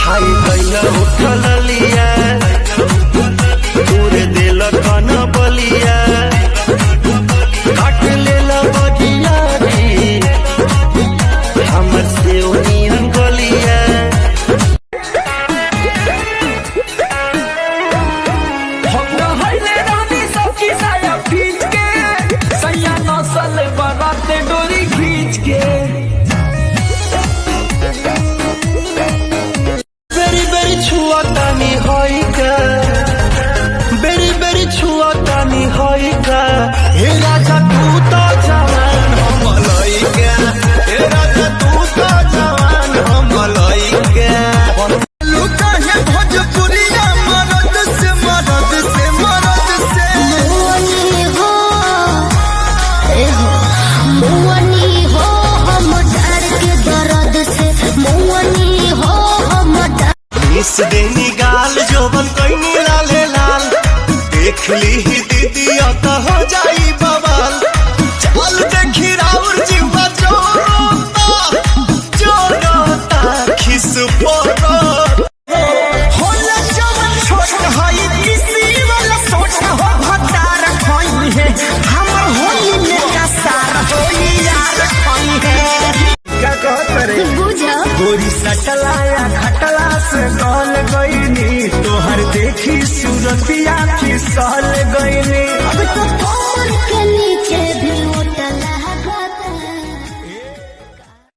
हाई कैला उठल लिया पूरे दिल कन बलिया काट लेला बगिया रे हमर से ओनियन गलिया हम रहले रानी सबकी साया खींच के सैया नसल बराते डोरी खींच के बेरी बेरी छुआ तानी होई का बेरी बेरी छुआ तानी होई का हे राजा तू तो जवान हम लइका हे राजा तू तो जवान हम लइका लुका है भोजपुरिया मरद से मरद से मरद से मुअनी हो मुअनी हो हम डर के दर्द से मुअनी हो हम मिस देनी गाल जोबन कइनी लाले लाल देख ली ही दीदी तो हो जाई बवाल चल देखी राउर जीवा जोरोता खिस पोरो होला जवन छोट हई किसी वाला सोच हो भतार खोई है हमर होली में का सार होई यार खोई है क्या कहत रे बुझा गोरी सटलाया खटला से गल गईनी तोहर देखी सूरतिया खिसल गईनी अब तो